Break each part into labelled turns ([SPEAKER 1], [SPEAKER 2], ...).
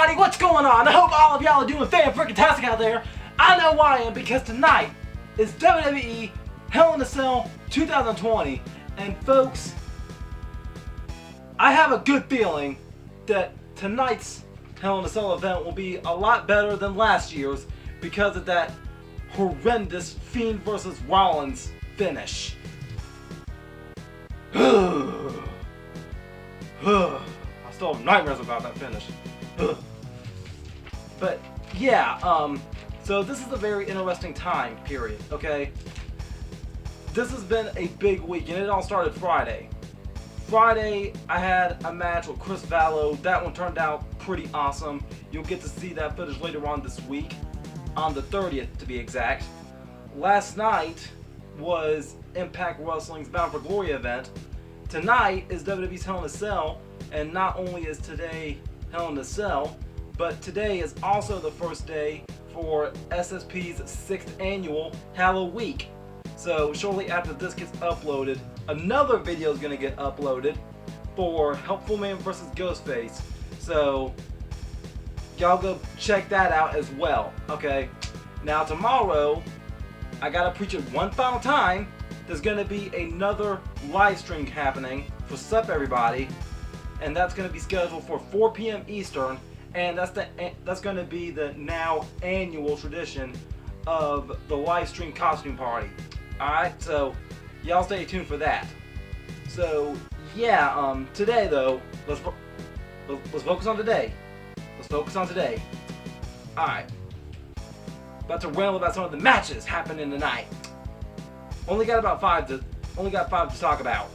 [SPEAKER 1] everybody, what's going on? I hope all of y'all are doing fan-freaking-tastic out there. I know why I am, because tonight is WWE Hell in a Cell 2020. And folks, I have a good feeling that tonight's Hell in a Cell event will be a lot better than last year's because of that horrendous Fiend vs. Rollins finish. I still have nightmares about that finish. But yeah, so this is a very interesting time period, okay? This has been a big week, and it all started Friday. Friday, I had a match with Chris Vallo. That one turned out pretty awesome. You'll get to see that footage later on this week, on the 30th to be exact. Last night was Impact Wrestling's Bound for Glory event. Tonight is WWE's Hell in a Cell, and not only is today Hell in a Cell, but today is also the first day for SSP's 6th annual Halloween Week. So shortly after this gets uploaded, another video is going to get uploaded for Helpful Man vs. Ghostface. So y'all go check that out as well, okay? Now tomorrow, I gotta preach it one final time. There's going to be another live stream happening for Sup Everybody, and that's going to be scheduled for 4 p.m. Eastern, and that's going to be the now annual tradition of the live stream costume party. Alright, so y'all stay tuned for that. So yeah, today though, let's focus on today. Let's focus on today. Alright. About to ramble about some of the matches happening tonight. Only got 5 to talk about.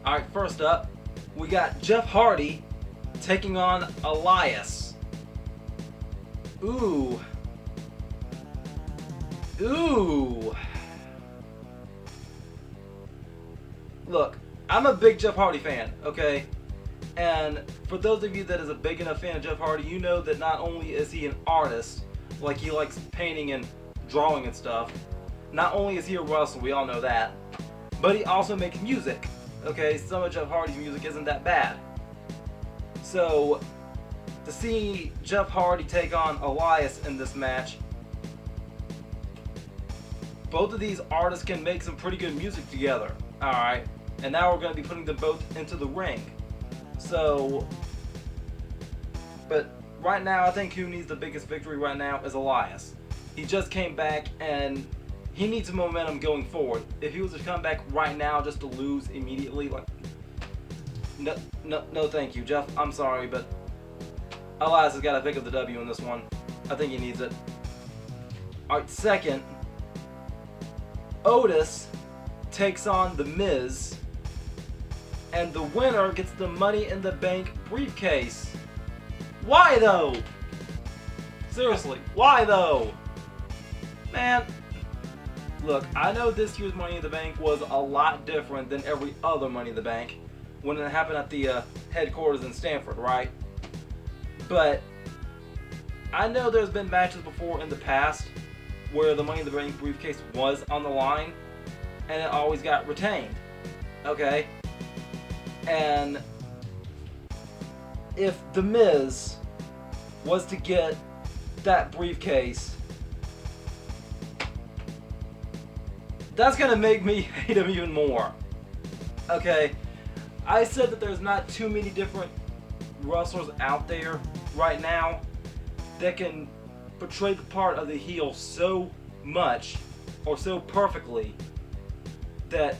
[SPEAKER 1] Alright, first up, we got Jeff Hardy taking on Elias. Ooh. Look, I'm a big Jeff Hardy fan, okay? And for those of you that is a big enough fan of Jeff Hardy, you know that not only is he an artist, like he likes painting and drawing and stuff, not only is he a wrestler, we all know that, but he also makes music, okay? Some of Jeff Hardy's music isn't that bad. So, to see Jeff Hardy take on Elias in this match, both of these artists can make some pretty good music together, alright? And now we're going to be putting them both into the ring. So, but right now I think who needs the biggest victory right now is Elias. He just came back and he needs some momentum going forward. If he was to come back right now just to lose immediately, like, no thank you, Jeff, I'm sorry, but Elias has got to pick up the W in this one. I think he needs it. Alright, second, Otis takes on The Miz, and the winner gets the Money in the Bank briefcase. Why though? Seriously, why though? Man, look, I know this year's Money in the Bank was a lot different than every other Money in the Bank when it happened at the headquarters in Stamford, right? But I know there's been matches before in the past where the Money in the Bank briefcase was on the line and it always got retained, okay? And if The Miz was to get that briefcase, that's gonna make me hate him even more. Okay, I said that there's not too many different wrestlers out there right now that can portray the part of the heel so much or so perfectly that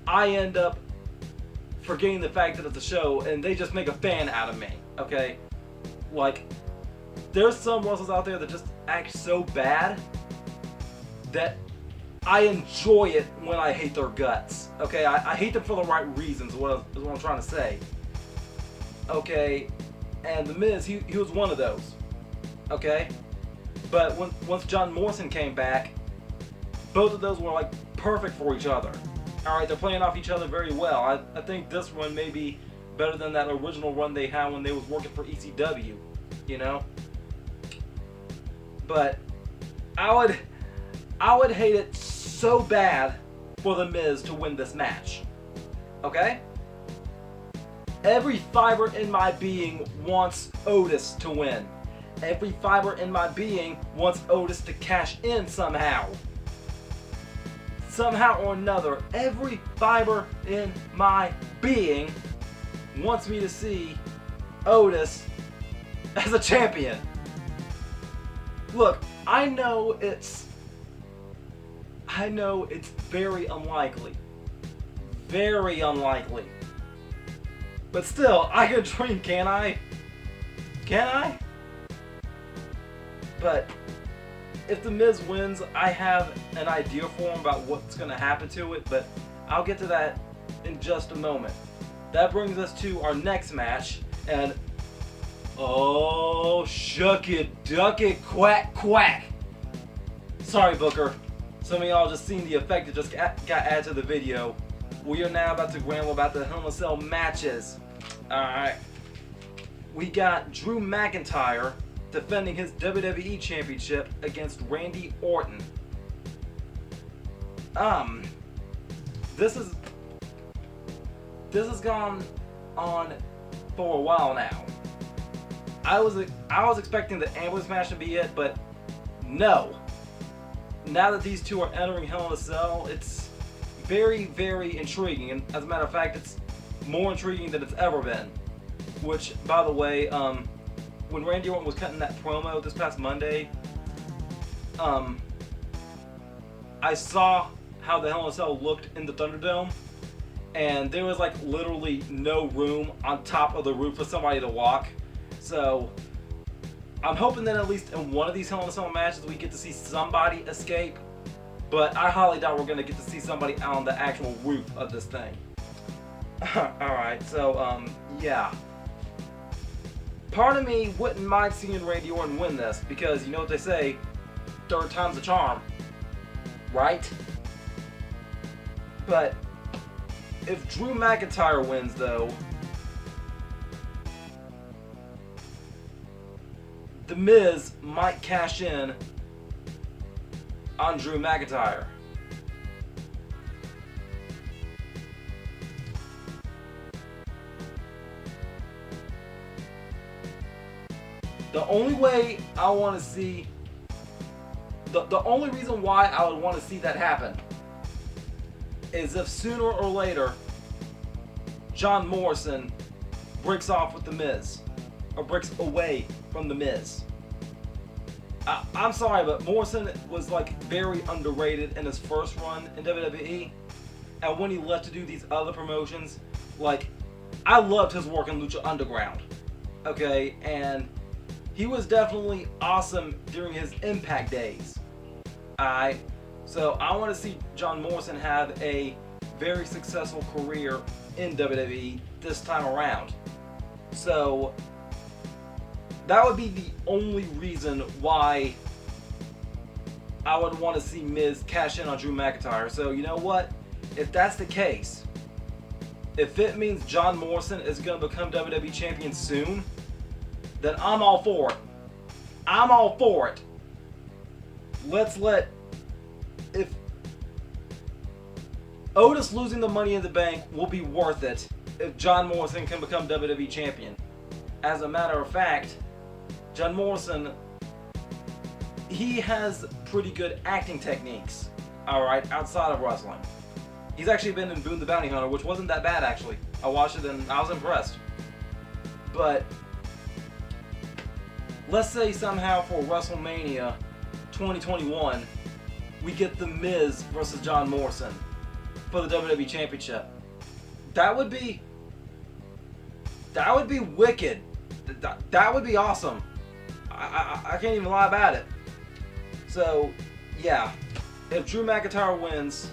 [SPEAKER 1] I end up forgetting the fact that it's a show and they just make a fan out of me, okay? Like, there's some wrestlers out there that just act so bad that I enjoy it when I hate their guts, okay? I hate them for the right reasons, is what I'm trying to say. Okay, and The Miz, he was one of those, okay? But once John Morrison came back, both of those were like perfect for each other. Alright, they're playing off each other very well. I think this run may be better than that original run they had when they was working for ECW, you know? But I would hate it so bad for The Miz to win this match. Okay? Every fiber in my being wants Otis to win. Every fiber in my being wants Otis to cash in somehow. Somehow or another, every fiber in my being wants me to see Otis as a champion. Look, I know it's very unlikely. Very unlikely. But still, I can dream, can't I? Can I? But if The Miz wins, I have an idea for him about what's going to happen to it, but I'll get to that in just a moment. That brings us to our next match, and oh, shuck it, duck it, quack, quack. Sorry, Booker. Some of y'all just seen the effect that just got added to the video. We are now about to ramble about the Hell in a Cell matches. Alright. We got Drew McIntyre defending his WWE Championship against Randy Orton. This has gone on for a while now. I was expecting the ambulance match to be it, but no. Now that these two are entering Hell in a Cell, it's very, very intriguing, and as a matter of fact, it's more intriguing than it's ever been. Which, by the way, when Randy Orton was cutting that promo this past Monday, I saw how the Hell in a Cell looked in the Thunderdome, and there was like literally no room on top of the roof for somebody to walk. So I'm hoping that at least in one of these Hell in a Cell matches we get to see somebody escape, but I highly doubt we're going to get to see somebody on the actual roof of this thing. Alright, so yeah. Part of me wouldn't mind seeing Randy Orton win this, because you know what they say, third time's a charm, right? But if Drew McIntyre wins though, The Miz might cash in on Drew McIntyre. The only way I want to see, the only reason why I would want to see that happen is if sooner or later John Morrison breaks off with The Miz, or breaks away from The Miz. I'm sorry, but Morrison was like very underrated in his first run in WWE, and when he left to do these other promotions, like, I loved his work in Lucha Underground, okay, and he was definitely awesome during his Impact days. So I want to see John Morrison have a very successful career in WWE this time around. So that would be the only reason why I would want to see Miz cash in on Drew McIntyre. So you know what? If that's the case, if it means John Morrison is going to become WWE Champion soon, then I'm all for it. I'm all for it. If Otis losing the Money in the Bank will be worth it if John Morrison can become WWE Champion. As a matter of fact, John Morrison, he has pretty good acting techniques, alright, outside of wrestling. He's actually been in Boone the Bounty Hunter, which wasn't that bad actually. I watched it and I was impressed. But let's say somehow for WrestleMania 2021, we get The Miz versus John Morrison for the WWE Championship. That would be wicked. That would be awesome. I can't even lie about it. So, yeah. If Drew McIntyre wins,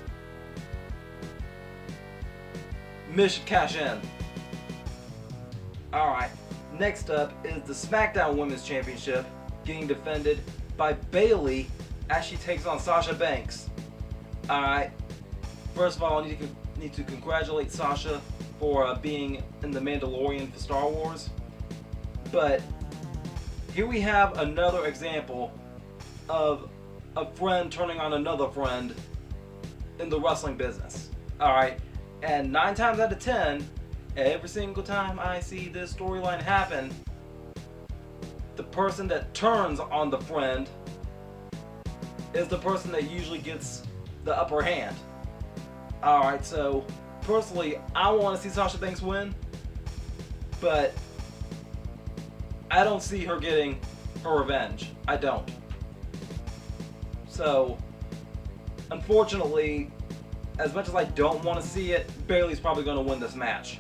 [SPEAKER 1] Miz should cash in. Alright. Next up is the SmackDown Women's Championship getting defended by Bayley as she takes on Sasha Banks. Alright. First of all, I need to congratulate Sasha for being in The Mandalorian for Star Wars. But here we have another example of a friend turning on another friend in the wrestling business. Alright, and 9 times out of 10, every single time I see this storyline happen, the person that turns on the friend is the person that usually gets the upper hand. Alright, so personally, I want to see Sasha Banks win, but I don't see her getting her revenge. I don't. So, unfortunately, as much as I don't want to see it, Bayley's probably going to win this match.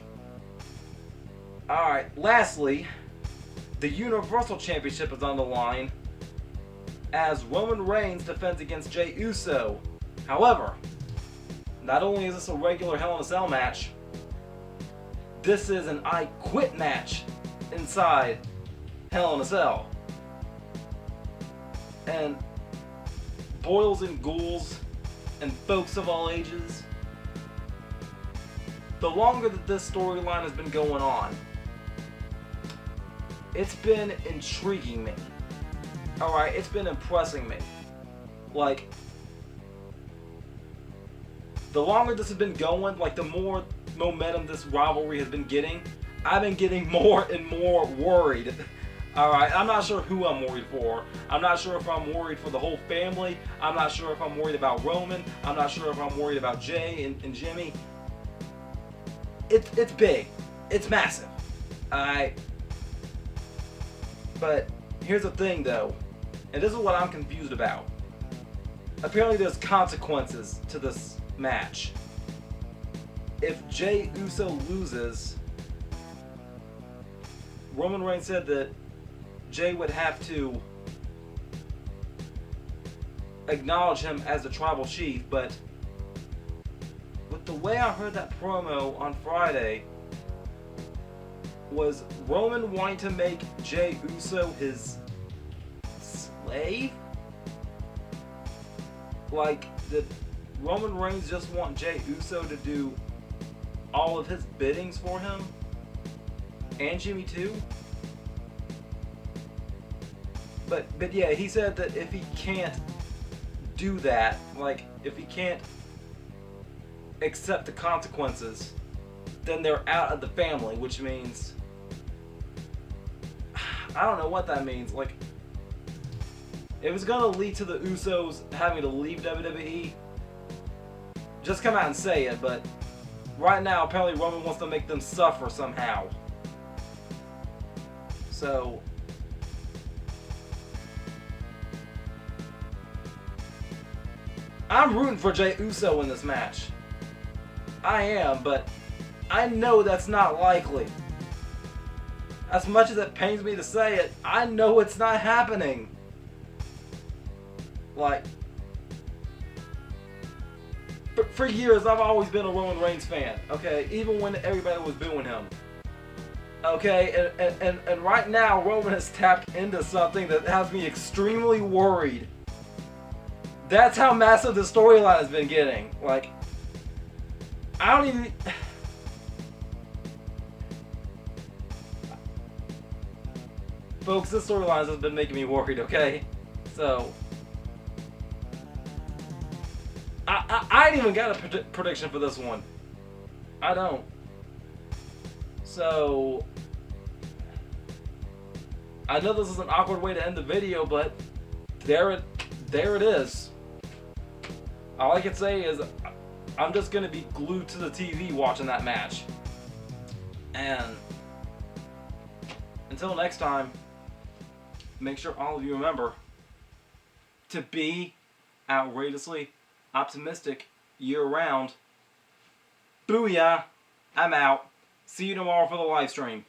[SPEAKER 1] Alright, lastly, the Universal Championship is on the line as Roman Reigns defends against Jey Uso. However, not only is this a regular Hell in a Cell match, this is an I Quit match inside Hell in a Cell. And boils and ghouls and folks of all ages, the longer that this storyline has been going on, it's been intriguing me. Alright, it's been impressing me. Like, the longer this has been going, like the more momentum this rivalry has been getting, I've been getting more and more worried. Alright, I'm not sure who I'm worried for. I'm not sure if I'm worried for the whole family. I'm not sure if I'm worried about Roman. I'm not sure if I'm worried about Jay and Jimmy. It's big. It's massive. Alright. But here's the thing though, and this is what I'm confused about. Apparently there's consequences to this match. If Jey Uso loses, Roman Reigns said that Jey would have to acknowledge him as the tribal chief, but with the way I heard that promo on Friday, was Roman wanting to make Jey Uso his slave? Like, did Roman Reigns just want Jey Uso to do all of his biddings for him? And Jimmy too? But yeah, he said that if he can't do that, like, if he can't accept the consequences, then they're out of the family, which means, I don't know what that means. Like, if it's gonna lead to the Usos having to leave WWE, just come out and say it. But right now, apparently Roman wants to make them suffer somehow. So, I'm rooting for Jey Uso in this match. I am, but I know that's not likely. As much as it pains me to say it, I know it's not happening. Like, for years I've always been a Roman Reigns fan, okay? Even when everybody was booing him. Okay, and right now Roman has tapped into something that has me extremely worried. That's how massive the storyline has been getting. Like, I don't even... Folks, this storyline has been making me worried, okay? So, I ain't even got a prediction for this one. I don't. So, I know this is an awkward way to end the video, but there it is. All I can say is I'm just going to be glued to the TV watching that match. And until next time, make sure all of you remember to be outrageously optimistic year-round. Booyah! I'm out. See you tomorrow for the live stream.